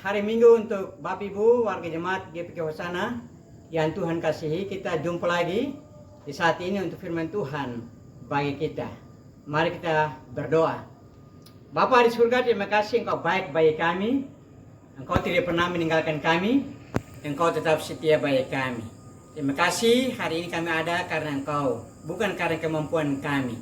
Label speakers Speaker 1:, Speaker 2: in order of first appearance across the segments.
Speaker 1: hari Minggu untuk Bapak Ibu warga jemaat GPK Hosana yang Tuhan kasihi. Kita jumpa lagi di saat ini untuk firman Tuhan bagi kita. Mari kita berdoa. Bapa di surga, terima kasih Engkau baik bagi kami. Engkau tidak pernah meninggalkan kami. Engkau tetap setia bagi kami. Terima kasih hari ini kami ada karena Engkau, bukan karena kemampuan kami.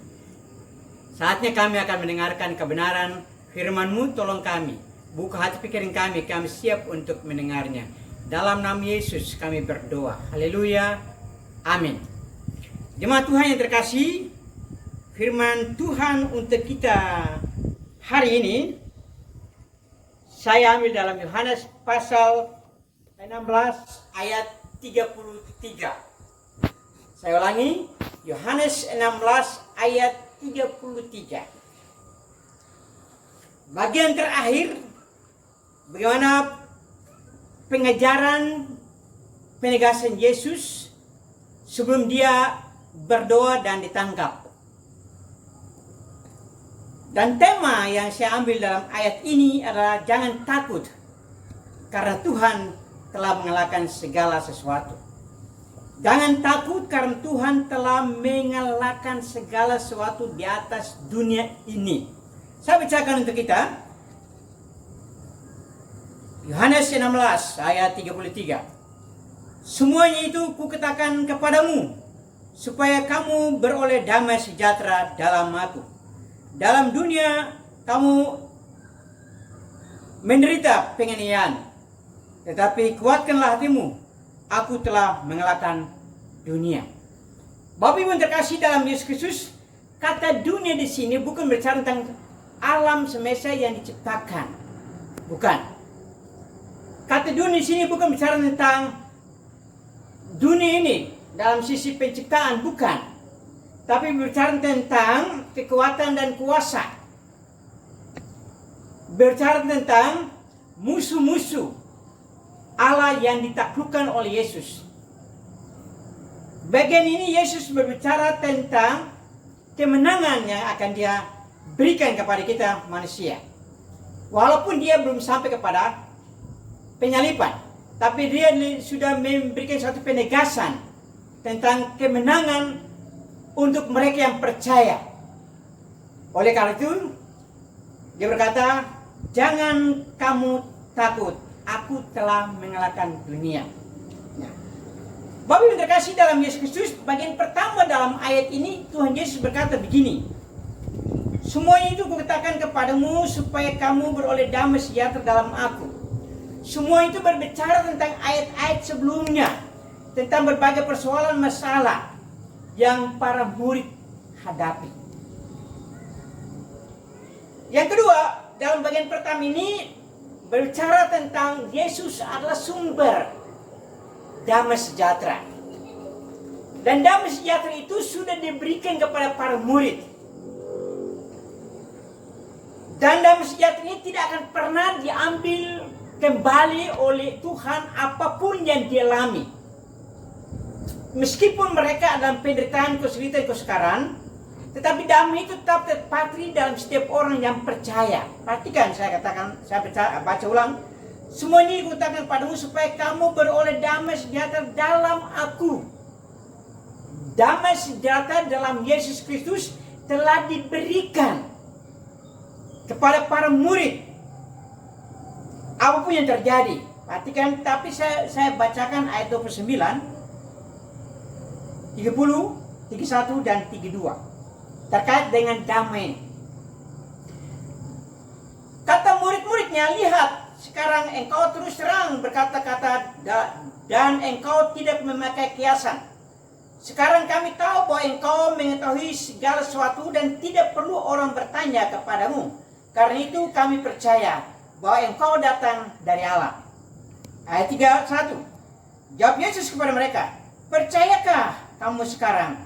Speaker 1: Saatnya kami akan mendengarkan kebenaran firman-Mu. Tolong kami, buka hati pikiran kami siap untuk mendengarnya. Dalam nama Yesus kami berdoa. Haleluya. Amin. Jemaat Tuhan yang terkasih, firman Tuhan untuk kita hari ini saya ambil dalam Yohanes pasal 16 ayat 33. Saya ulangi, Yohanes 16 ayat 33. Bagian terakhir, bagaimana pengajaran penegasan Yesus sebelum dia berdoa dan ditangkap. Dan tema yang saya ambil dalam ayat ini adalah jangan takut karena Tuhan telah mengalahkan segala sesuatu. Jangan takut karena Tuhan telah mengalahkan segala sesuatu di atas dunia ini. Saya bacakan untuk kita Yohanes 16 ayat 33. Semuanya itu kukatakan kepadamu supaya kamu beroleh damai sejahtera dalam aku. Dalam dunia kamu menderita penganiayaan, tetapi kuatkanlah hatimu, aku telah mengalahkan dunia. Bapak Ibu yang terkasih dalam Yesus Kristus, kata dunia di sini bukan berbicara tentang alam semesta yang diciptakan, bukan. Kata dunia di sini bukan bicara tentang dunia ini dalam sisi penciptaan, bukan. Tapi berbicara tentang kekuatan dan kuasa. Berbicara tentang musuh-musuh Allah yang ditaklukkan oleh Yesus. Bagian ini Yesus berbicara tentang kemenangan yang akan dia berikan kepada kita manusia. Walaupun dia belum sampai kepada penyalipan, tapi dia sudah memberikan suatu penegasan tentang kemenangan untuk mereka yang percaya. Oleh karena itu, dia berkata, jangan kamu takut, aku telah mengalahkan dunia. Nah, Bapak yang terkasih dalam Yesus Kristus, bagian pertama dalam ayat ini Tuhan Yesus berkata begini, semuanya itu kukatakan kepadamu supaya kamu beroleh damai sejahtera dalam aku. Semua itu berbicara tentang ayat-ayat sebelumnya, tentang berbagai persoalan masalah yang para murid hadapi. Yang kedua, dalam bagian pertama ini berbicara tentang Yesus adalah sumber damai sejahtera. Dan damai sejahtera itu sudah diberikan kepada para murid. Dan damai sejahtera ini tidak akan pernah diambil kembali oleh Tuhan apapun yang dialami. Meskipun mereka dalam penderitaan, kesulitan, kesukaran, tetapi damai itu tetap terpatri dalam setiap orang yang percaya. Perhatikan, saya baca ulang. Semuanya dikatakan padamu supaya kamu beroleh damai sejahtera dalam aku. Damai sejahtera dalam Yesus Kristus telah diberikan kepada para murid. Apapun yang terjadi, perhatikan, tapi saya bacakan ayat 29, 30, 31 dan 32 terkait dengan damai. Kata murid-muridnya, lihat sekarang engkau terus terang berkata-kata dan engkau tidak memakai kiasan. Sekarang kami tahu bahwa engkau mengetahui segala sesuatu dan tidak perlu orang bertanya kepadamu. Karena itu kami percaya bahwa engkau datang dari Allah. Ayat 31. Jawab Yesus kepada mereka, percayakah kamu sekarang?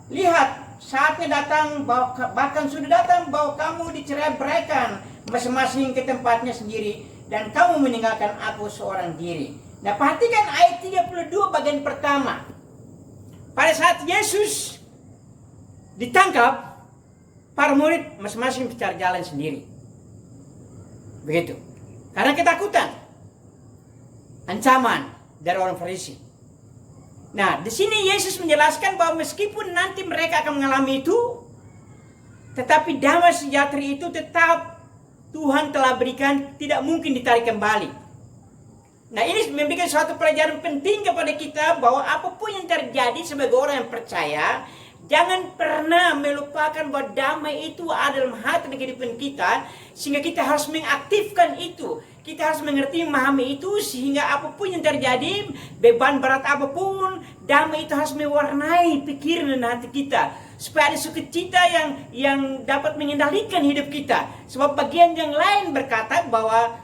Speaker 1: Lihat, saatnya datang, bahkan sudah datang, bahwa kamu dicerai-beraikan masing-masing ke tempatnya sendiri, dan kamu meninggalkan aku seorang diri. Nah, perhatikan ayat 32 bagian pertama. Pada saat Yesus ditangkap, para murid masing-masing bicara jalan sendiri. Begitu. Karena ketakutan, ancaman dari orang Farisi. Nah, di sini Yesus menjelaskan bahwa meskipun nanti mereka akan mengalami itu, tetapi damai sejahtera itu tetap Tuhan telah berikan, tidak mungkin ditarik kembali. Nah, ini memberikan suatu pelajaran penting kepada kita bahwa apapun yang terjadi sebagai orang yang percaya, jangan pernah melupakan bahwa damai itu ada dalam hati dan kehidupan kita, sehingga kita harus mengaktifkan itu. Kita harus mengerti, memahami itu, sehingga apapun yang terjadi, beban berat apapun, damai itu harus mewarnai pikiran dan hati kita. Supaya ada sukacita yang dapat mengendalikan hidup kita. Sebab bagian yang lain berkata bahwa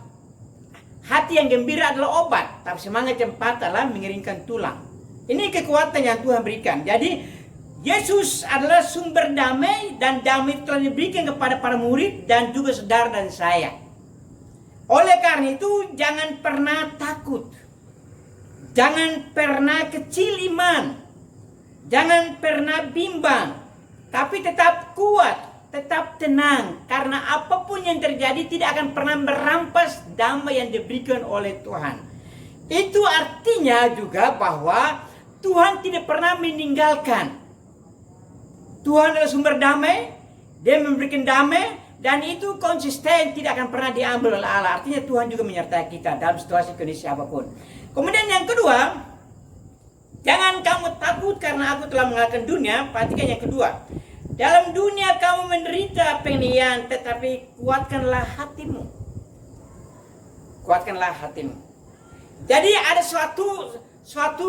Speaker 1: hati yang gembira adalah obat, tapi semangat yang patah adalah mengeringkan tulang. Ini kekuatan yang Tuhan berikan. Jadi Yesus adalah sumber damai, dan damai telah diberikan kepada para murid dan juga saudara dan saya. Oleh karena itu, jangan pernah takut. Jangan pernah kecil iman. Jangan pernah bimbang. Tapi tetap kuat, tetap tenang. Karena apapun yang terjadi tidak akan pernah merampas damai yang diberikan oleh Tuhan. Itu artinya juga bahwa Tuhan tidak pernah meninggalkan. Tuhan adalah sumber damai. Dia memberikan damai. Dan itu konsisten, tidak akan pernah diambil oleh Allah. Artinya Tuhan juga menyertai kita dalam situasi kondisi apapun. Kemudian yang kedua, jangan kamu takut karena aku telah mengalahkan dunia. Perhatikan yang kedua. Dalam dunia kamu menderita penganiayaan, tetapi kuatkanlah hatimu. Kuatkanlah hatimu. Jadi ada suatu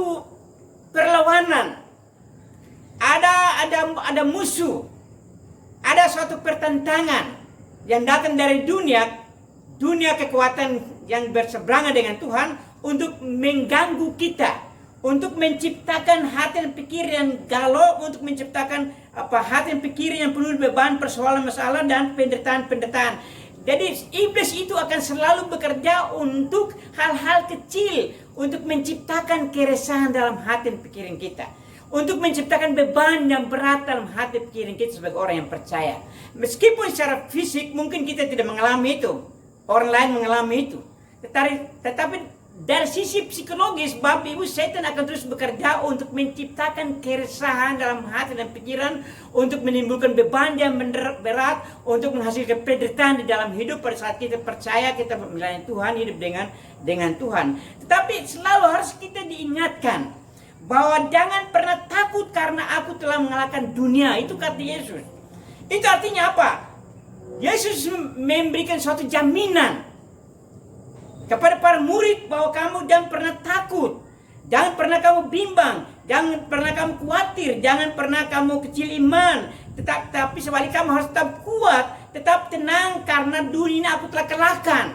Speaker 1: perlawanan. Ada musuh. Ada suatu pertentangan yang datang dari dunia kekuatan yang berseberangan dengan Tuhan untuk mengganggu kita, untuk menciptakan hati dan pikiran yang galau, untuk menciptakan hati dan pikiran yang penuh beban, persoalan, masalah, dan penderitaan. Jadi iblis itu akan selalu bekerja untuk hal-hal kecil, untuk menciptakan keresahan dalam hati dan pikiran kita, untuk menciptakan beban yang berat dalam hati pikiran kita sebagai orang yang percaya. Meskipun secara fisik mungkin kita tidak mengalami itu, orang lain mengalami itu, tetapi dari sisi psikologis, Bapak Ibu, setan akan terus bekerja untuk menciptakan keresahan dalam hati dan pikiran, untuk menimbulkan beban yang berat, untuk menghasilkan penderitaan di dalam hidup pada saat kita percaya, kita melayani Tuhan, hidup dengan Tuhan. Tetapi selalu harus kita diingatkan bahwa jangan pernah takut karena aku telah mengalahkan dunia. Itu kata Yesus. Itu artinya apa? Yesus memberikan suatu jaminan kepada para murid bahwa kamu jangan pernah takut. Jangan pernah kamu bimbang. Jangan pernah kamu khawatir. Jangan pernah kamu kecil iman. Tapi sebaliknya kamu harus tetap kuat. Tetap tenang karena dunia ini aku telah kalahkan.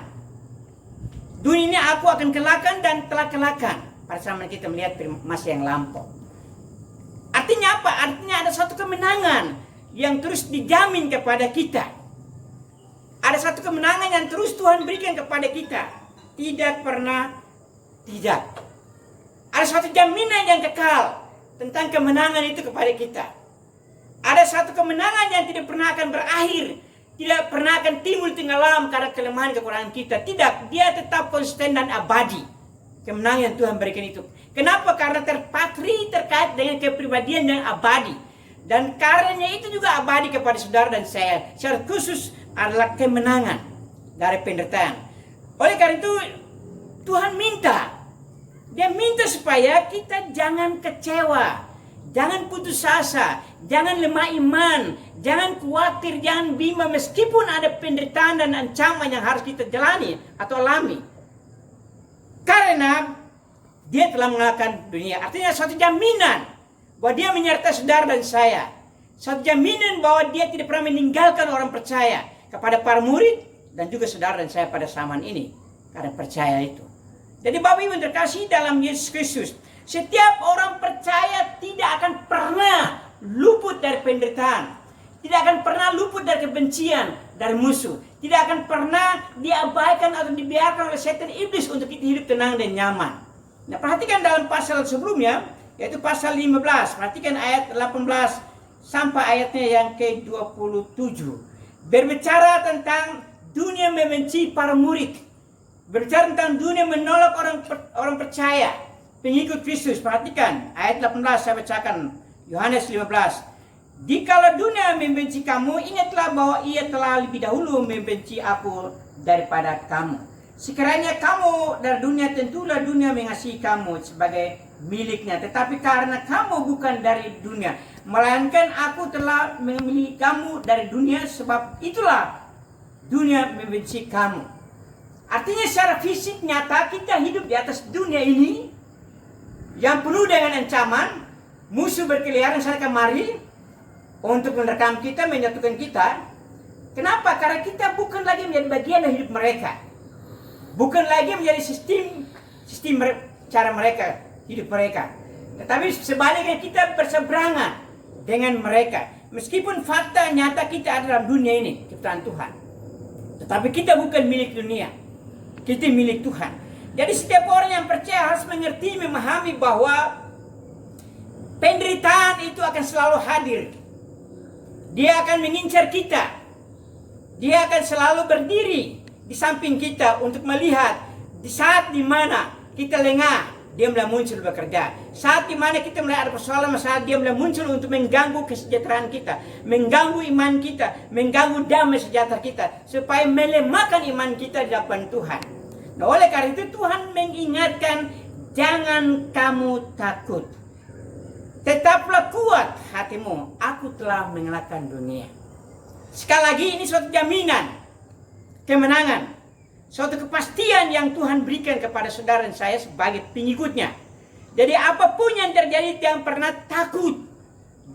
Speaker 1: Dunia ini aku akan kalahkan dan telah kalahkan. Pada zaman kita melihat masa yang lampau. Artinya apa? Artinya ada satu kemenangan yang terus dijamin kepada kita. Ada satu kemenangan yang terus Tuhan berikan kepada kita. Tidak pernah tidak. Ada satu jaminan yang kekal tentang kemenangan itu kepada kita. Ada satu kemenangan yang tidak pernah akan berakhir. Tidak pernah akan timbul tengah malam karena kelemahan kekurangan kita. Tidak, dia tetap konsisten dan abadi. Kemenangan yang Tuhan berikan itu. Kenapa? Karena terpatri terkait dengan kepribadian yang abadi. Dan karenanya itu juga abadi kepada saudara dan saya. Secara khusus adalah kemenangan dari penderitaan. Oleh karena itu Tuhan minta. Dia minta supaya kita jangan kecewa. Jangan putus asa. Jangan lemah iman. Jangan khawatir. Jangan bimbang. Meskipun ada penderitaan dan ancaman yang harus kita jalani atau alami. Karena dia telah mengalahkan dunia. Artinya suatu jaminan bahwa dia menyertai saudara dan saya. Suatu jaminan bahwa dia tidak pernah meninggalkan orang percaya. Kepada para murid dan juga saudara dan saya pada zaman ini. Karena percaya itu. Jadi Bapak Ibu terkasih dalam Yesus Kristus. Setiap orang percaya tidak akan pernah luput dari penderitaan. Tidak akan pernah luput dari kebencian, dari musuh. Tidak akan pernah diabaikan atau dibiarkan oleh setan iblis untuk kita hidup tenang dan nyaman. Nah, perhatikan dalam pasal sebelumnya, yaitu pasal 15. Perhatikan ayat 18 sampai ayatnya yang ke-27. Berbicara tentang dunia membenci para murid. Berbicara tentang dunia menolak orang percaya, pengikut Kristus. Perhatikan ayat 18 saya bacakan, Yohanes 15. Jikalau dunia membenci kamu, ingatlah bahwa ia telah lebih dahulu membenci aku daripada kamu. Sekiranya kamu dari dunia, tentulah dunia mengasihi kamu sebagai miliknya. Tetapi karena kamu bukan dari dunia, melainkan aku telah memilih kamu dari dunia, sebab itulah dunia membenci kamu. Artinya secara fisik nyata kita hidup di atas dunia ini yang penuh dengan ancaman, musuh berkeliaran sana kemari untuk menerkam kita, menyatukan kita. Kenapa? Karena kita bukan lagi menjadi bagian dari hidup mereka. Bukan lagi menjadi sistem cara mereka, hidup mereka. Tetapi sebaliknya kita berseberangan dengan mereka. Meskipun fakta nyata kita ada dalam dunia ini, ciptaan Tuhan. Tetapi kita bukan milik dunia. Kita milik Tuhan. Jadi setiap orang yang percaya harus mengerti, memahami bahwa penderitaan itu akan selalu hadir. Dia akan mengincar kita. Dia akan selalu berdiri di samping kita untuk melihat di saat dimana kita lengah, dia mulai muncul bekerja. Saat dimana kita mulai ada persoalan masalah, dia mulai muncul untuk mengganggu kesejahteraan kita, mengganggu iman kita, mengganggu damai sejahtera kita, supaya melemahkan iman kita di hadapan Tuhan. Nah, oleh karena itu Tuhan mengingatkan, jangan kamu takut. Tetaplah kuat hatimu, aku telah mengalahkan dunia. Sekali lagi ini suatu jaminan kemenangan, suatu kepastian yang Tuhan berikan kepada saudara dan saya sebagai pengikutnya. Jadi apapun yang terjadi, jangan pernah takut,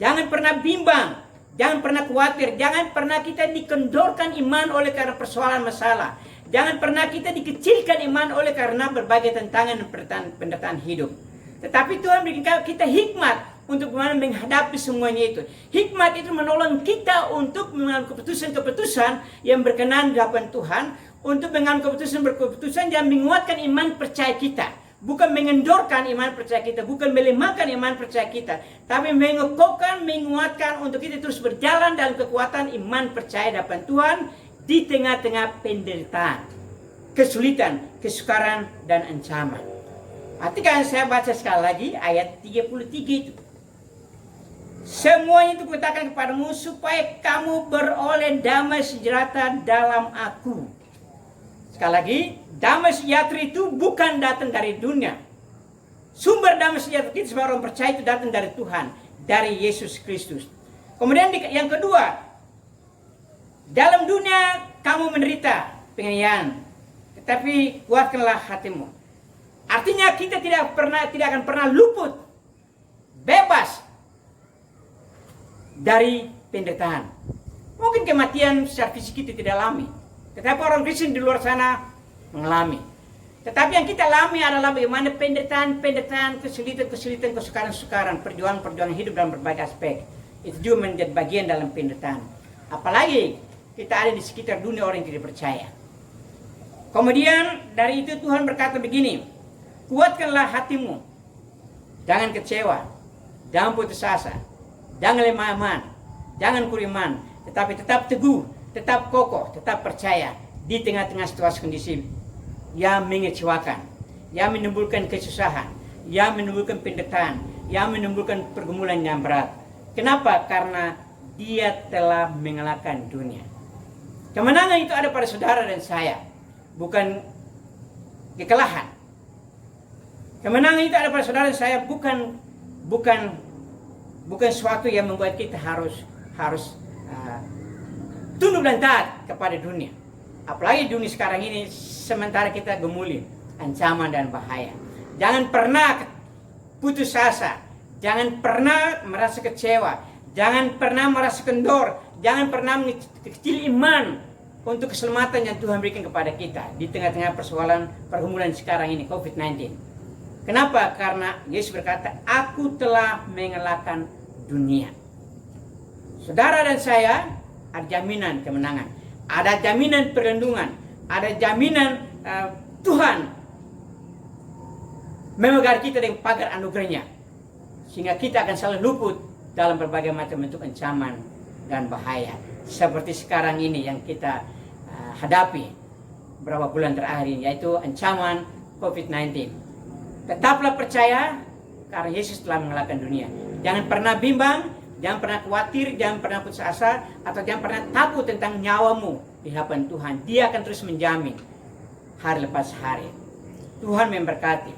Speaker 1: jangan pernah bimbang, jangan pernah khawatir, jangan pernah kita dikendorkan iman oleh karena persoalan masalah, jangan pernah kita dikecilkan iman oleh karena berbagai tantangan dan penderitaan hidup. Tetapi Tuhan berikan kita hikmat untuk bagaimana menghadapi semuanya itu. Hikmat itu menolong kita untuk mengambil keputusan-keputusan yang berkenan di hadapan Tuhan, untuk mengambil keputusan yang menguatkan iman percaya kita. Bukan mengendorkan iman percaya kita, bukan melemahkan iman percaya kita, tapi mengokohkan, menguatkan untuk kita terus berjalan dalam kekuatan iman percaya di hadapan Tuhan di tengah-tengah penderitaan, kesulitan, kesukaran, dan ancaman. Perhatikan, saya baca sekali lagi ayat 33 itu. Semuanya itu kutakan kepadamu supaya kamu beroleh damai sejahtera dalam aku. Sekali lagi, damai sejahtera itu bukan datang dari dunia. Sumber damai sejahtera kita sebagai orang percaya itu datang dari Tuhan, dari Yesus Kristus. Kemudian yang kedua, dalam dunia kamu menderita penganiayaan, tetapi kuatkanlah hatimu. Artinya kita tidak akan pernah luput, bebas dari penderitaan. Mungkin kematian secara fisik kita tidak alami, tetapi orang Kristen di luar sana mengalami. Tetapi yang kita alami adalah bagaimana penderitaan, kesulitan, kesukaran, perjuangan hidup dalam berbagai aspek. Itu juga menjadi bagian dalam penderitaan. Apalagi kita ada di sekitar dunia orang yang tidak percaya. Kemudian dari itu Tuhan berkata begini, kuatkanlah hatimu, jangan kecewa, jangan putus asa, jangan lemah iman, jangan kuriman, tetapi tetap teguh, tetap kokoh, tetap percaya di tengah-tengah situasi kondisi yang mengecewakan, yang menimbulkan kesusahan, yang menimbulkan penderitaan, yang menimbulkan pergumulan yang berat. Kenapa? Karena dia telah mengalahkan dunia. Kemenangan itu ada pada saudara dan saya, bukan kekalahan. Kemenangan itu ada pada saudara dan saya, bukan sesuatu yang membuat kita harus tunduk dan taat kepada dunia. Apalagi dunia sekarang ini, sementara kita gemuli ancaman dan bahaya. Jangan pernah putus asa, jangan pernah merasa kecewa, jangan pernah merasa kendor, jangan pernah mengecil iman untuk keselamatan yang Tuhan berikan kepada kita di tengah-tengah persoalan pergumulan sekarang ini, COVID-19. Kenapa? Karena Yesus berkata, aku telah mengalahkan dunia. Saudara dan saya ada jaminan kemenangan, ada jaminan perlindungan, ada jaminan Tuhan memegang kita dengan pagar anugerahnya, sehingga kita akan selalu luput dalam berbagai macam bentuk ancaman dan bahaya seperti sekarang ini yang kita hadapi. beberapa bulan terakhir ini, yaitu ancaman COVID-19. Tetaplah percaya karena Yesus telah mengalahkan dunia. Jangan pernah bimbang, jangan pernah khawatir, jangan pernah putus asa, atau jangan pernah takut tentang nyawamu di hadapan Tuhan. Dia akan terus menjamin hari lepas hari. Tuhan memberkati.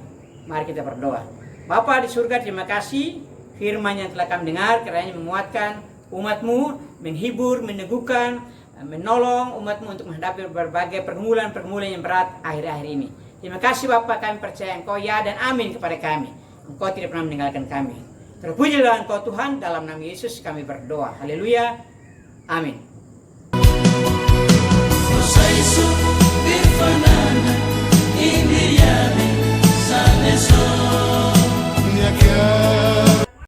Speaker 1: Mari kita berdoa. Bapa di surga, terima kasih firman yang telah kami dengar, kiranya menguatkan umat-Mu, menghibur, meneguhkan, menolong umat-Mu untuk menghadapi berbagai pergumulan-pergumulan yang berat akhir-akhir ini. Terima kasih Bapa, kami percaya Engkau ya dan amin kepada kami. Engkau tidak pernah meninggalkan kami. Terpujilah Engkau Tuhan, dalam nama Yesus kami berdoa. Haleluya. Amin.
Speaker 2: Bifanana, Indiana, Saneso.